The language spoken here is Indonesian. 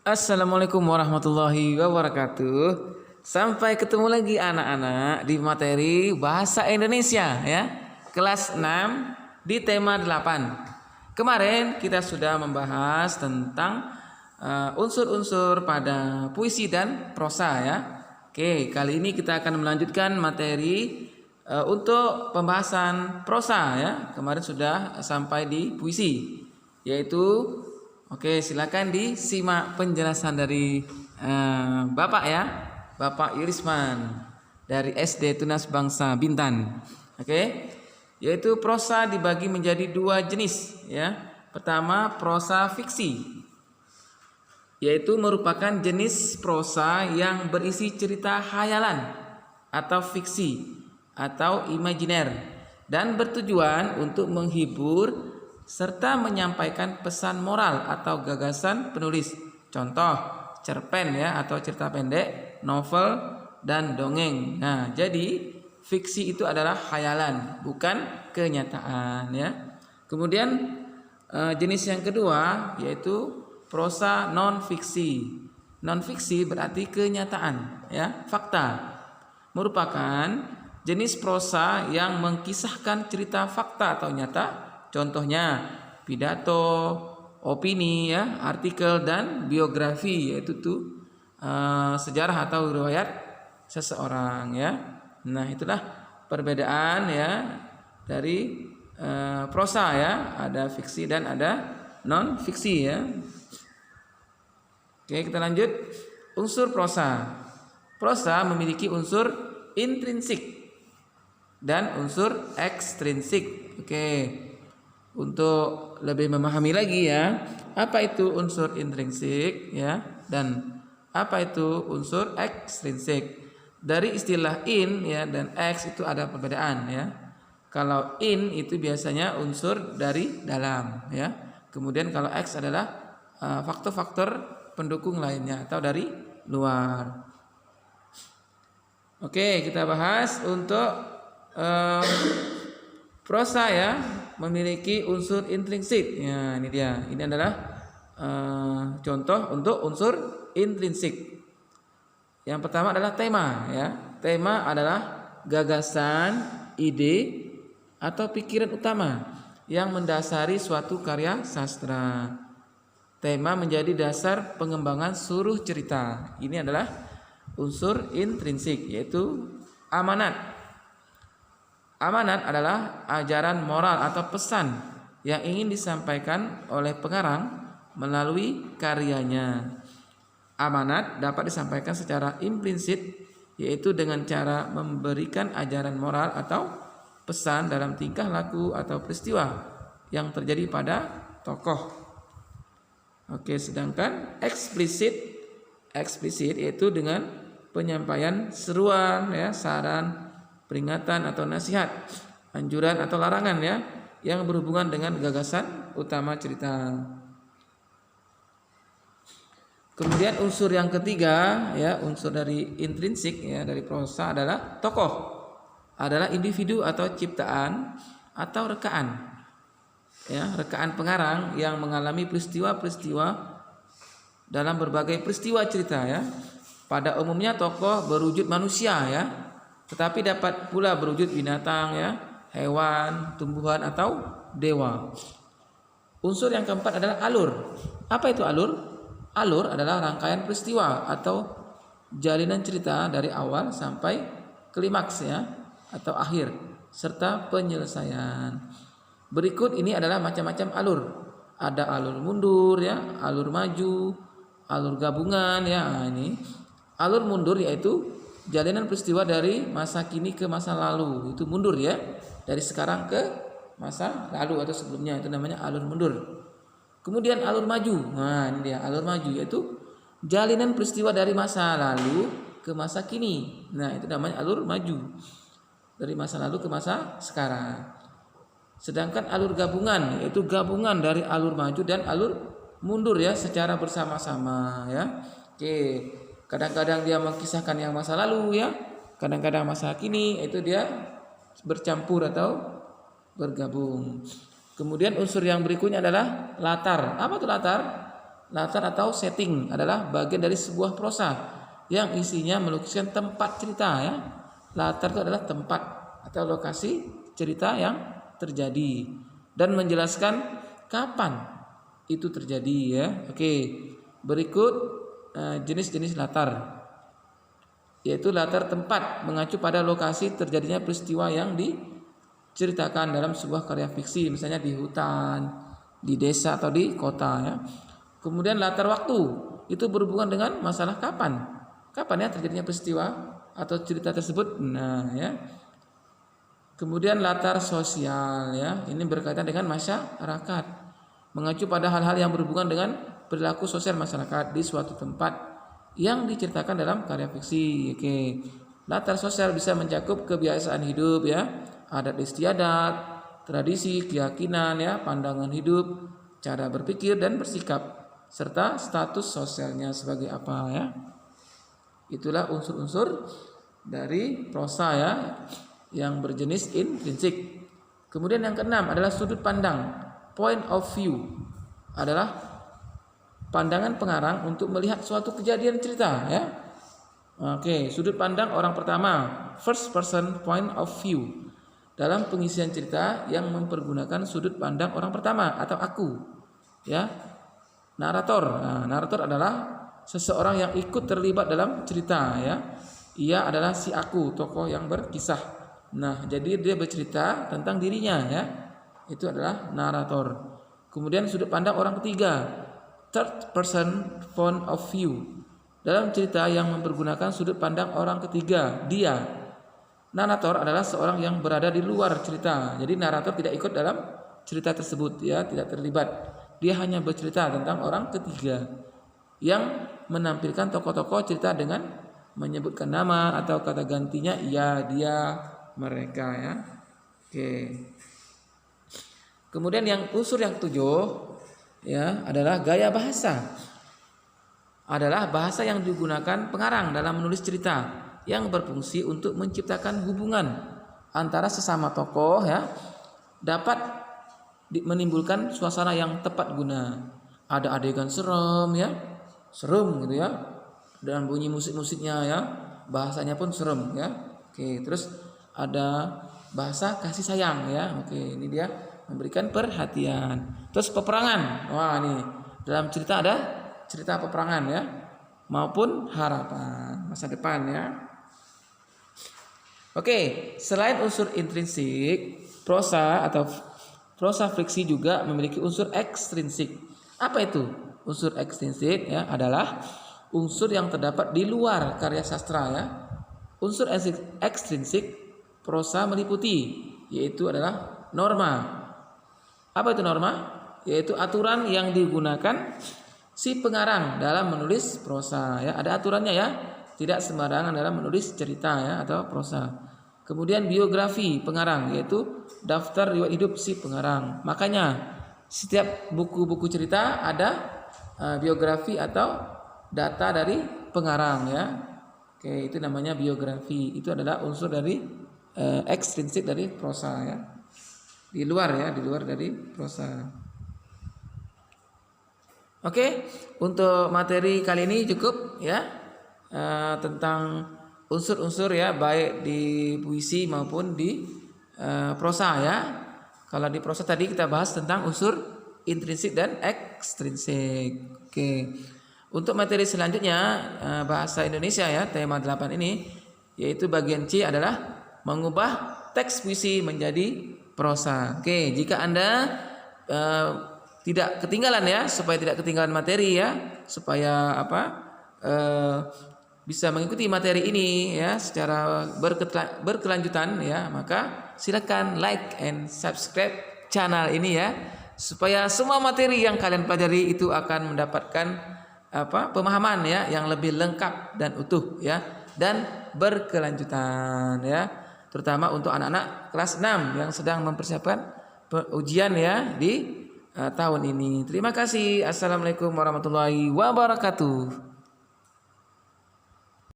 Assalamualaikum warahmatullahi wabarakatuh. Sampai ketemu lagi anak-anak di materi Bahasa Indonesia ya. Kelas 6 di tema 8. Kemarin kita sudah membahas tentang unsur-unsur pada puisi dan prosa ya. Oke, kali ini kita akan melanjutkan materi untuk pembahasan prosa ya. Kemarin sudah sampai di puisi, yaitu oke, silakan disimak penjelasan dari Bapak ya, Bapak Yurisman dari SD Tunas Bangsa Bintan. Oke, yaitu prosa dibagi menjadi dua jenis ya. Pertama, prosa fiksi, yaitu merupakan jenis prosa yang berisi cerita khayalan atau fiksi atau imajiner dan bertujuan untuk menghibur serta menyampaikan pesan moral atau gagasan penulis. Contoh, cerpen ya atau cerita pendek, novel dan dongeng. Nah, jadi fiksi itu adalah khayalan, bukan kenyataan ya. Kemudian jenis yang kedua yaitu prosa non fiksi. Non fiksi berarti kenyataan ya, fakta. Merupakan jenis prosa yang mengkisahkan cerita fakta atau nyata. Contohnya pidato, opini ya, artikel dan biografi, yaitu sejarah atau riwayat seseorang ya. Nah, itulah perbedaan ya dari prosa ya, ada fiksi dan ada non fiksi ya. Oke, kita lanjut. Unsur prosa. Prosa memiliki unsur intrinsik dan unsur ekstrinsik. Oke. Untuk lebih memahami lagi ya, apa itu unsur intrinsik ya dan apa itu unsur ekstrinsik. Dari istilah in ya dan ex itu ada perbedaan ya. Kalau in itu biasanya unsur dari dalam ya. Kemudian kalau ex adalah faktor-faktor pendukung lainnya atau dari luar. Oke, kita bahas untuk prosa ya, memiliki unsur intrinsik. Ya, ini dia. Ini adalah contoh untuk unsur intrinsik. Yang pertama adalah tema ya. Tema adalah gagasan, ide atau pikiran utama yang mendasari suatu karya sastra. Tema menjadi dasar pengembangan seluruh cerita. Ini adalah unsur intrinsik, yaitu amanat. Amanat adalah ajaran moral atau pesan yang ingin disampaikan oleh pengarang melalui karyanya. Amanat dapat disampaikan secara implisit, yaitu dengan cara memberikan ajaran moral atau pesan dalam tingkah laku atau peristiwa yang terjadi pada tokoh. Oke, sedangkan eksplisit yaitu dengan penyampaian seruan ya, saran, peringatan atau nasihat, anjuran atau larangan ya, yang berhubungan dengan gagasan utama cerita. Kemudian unsur yang ketiga ya, unsur dari intrinsik ya dari prosa adalah tokoh. Adalah individu atau ciptaan atau rekaan. Ya, rekaan pengarang yang mengalami peristiwa-peristiwa dalam berbagai peristiwa cerita ya. Pada umumnya tokoh berwujud manusia ya, tetapi dapat pula berwujud binatang ya, hewan, tumbuhan atau dewa. Unsur yang keempat adalah alur. Apa itu alur? Alur adalah rangkaian peristiwa atau jalinan cerita dari awal sampai klimaks ya atau akhir serta penyelesaian. Berikut ini adalah macam-macam alur. Ada alur mundur ya, alur maju, alur gabungan ya. Nah, ini alur mundur yaitu jalinan peristiwa dari masa kini ke masa lalu, itu mundur ya, dari sekarang ke masa lalu atau sebelumnya, itu namanya alur mundur. Kemudian alur maju, nah ini dia alur maju, yaitu jalinan peristiwa dari masa lalu ke masa kini. Nah itu namanya alur maju, dari masa lalu ke masa sekarang. Sedangkan alur gabungan yaitu gabungan dari alur maju dan alur mundur ya, secara bersama-sama ya. Oke. Kadang-kadang dia mengisahkan yang masa lalu ya, kadang-kadang masa kini, itu dia bercampur atau bergabung. Kemudian unsur yang berikutnya adalah latar. Apa itu latar? latar atau setting adalah bagian dari sebuah prosa yang isinya melukiskan tempat cerita ya. Latar itu adalah tempat atau lokasi cerita yang terjadi dan menjelaskan kapan itu terjadi ya. Oke, berikut jenis-jenis latar, yaitu latar tempat mengacu pada lokasi terjadinya peristiwa yang diceritakan dalam sebuah karya fiksi, misalnya di hutan, di desa atau di kota ya. Kemudian latar waktu itu berhubungan dengan masalah kapan ya terjadinya peristiwa atau cerita tersebut. Nah ya. Kemudian latar sosial ya, ini berkaitan dengan masyarakat, mengacu pada hal-hal yang berhubungan dengan perilaku sosial masyarakat di suatu tempat yang diceritakan dalam karya fiksi. Oke. Latar sosial bisa mencakup kebiasaan hidup ya, adat istiadat, tradisi, keyakinan ya, pandangan hidup, cara berpikir dan bersikap, serta status sosialnya sebagai apa ya. Itulah unsur-unsur dari prosa ya yang berjenis intrinsik. Kemudian yang keenam adalah sudut pandang, point of view, adalah pandangan pengarang untuk melihat suatu kejadian cerita ya. Oke, sudut pandang orang pertama, first person point of view, dalam pengisian cerita yang mempergunakan sudut pandang orang pertama atau aku ya. Narator. Nah, narator adalah seseorang yang ikut terlibat dalam cerita ya. Ia adalah si aku, tokoh yang berkisah. Nah, jadi dia bercerita tentang dirinya ya. Itu adalah narator. Kemudian sudut pandang orang ketiga, third person point of view, dalam cerita yang mempergunakan sudut pandang orang ketiga, dia. Narator adalah seorang yang berada di luar cerita. Jadi narator tidak ikut dalam cerita tersebut ya, tidak terlibat. Dia hanya bercerita tentang orang ketiga yang menampilkan tokoh-tokoh cerita dengan menyebutkan nama atau kata gantinya ia, dia, mereka ya. Oke. Kemudian yang unsur yang ketujuh ya adalah gaya bahasa. Adalah bahasa yang digunakan pengarang dalam menulis cerita yang berfungsi untuk menciptakan hubungan antara sesama tokoh ya, dapat menimbulkan suasana yang tepat guna. Ada adegan serem ya, serem gitu ya, dan bunyi musik-musiknya ya, bahasanya pun serem ya. Oke, terus ada bahasa kasih sayang ya. Oke, ini dia memberikan perhatian. Terus peperangan. Wah, ini dalam cerita ada cerita peperangan ya, maupun harapan masa depan ya. Oke, selain unsur intrinsik, prosa atau prosa fiksi juga memiliki unsur ekstrinsik. Apa itu? Unsur ekstrinsik ya adalah unsur yang terdapat di luar karya sastra ya. Unsur ekstrinsik prosa meliputi, yaitu adalah norma. Apa itu norma? Yaitu aturan yang digunakan si pengarang dalam menulis prosa ya. Ada aturannya ya, tidak sembarangan dalam menulis cerita ya atau prosa. Kemudian biografi pengarang, yaitu daftar riwayat hidup si pengarang. Makanya setiap buku-buku cerita ada biografi atau data dari pengarang ya. Oke, itu namanya biografi. Itu adalah unsur dari ekstrinsik dari prosa ya. Di luar ya, di luar dari prosa. Oke, untuk materi kali ini cukup ya, tentang unsur-unsur ya, baik di puisi maupun di prosa ya. Kalau di prosa tadi kita bahas tentang unsur intrinsik dan ekstrinsik. Oke. Untuk materi selanjutnya bahasa Indonesia ya, tema 8 ini, yaitu bagian C adalah mengubah teks puisi menjadi prosa. Oke, jika Anda tidak ketinggalan ya, supaya tidak ketinggalan materi ya, supaya bisa mengikuti materi ini ya secara berkelanjutan ya, maka silakan like and subscribe channel ini ya, supaya semua materi yang kalian pelajari itu akan mendapatkan pemahaman ya yang lebih lengkap dan utuh ya, dan berkelanjutan ya, terutama untuk anak-anak kelas 6 yang sedang mempersiapkan ujian ya di tahun ini. Terima kasih. Assalamualaikum warahmatullahi wabarakatuh.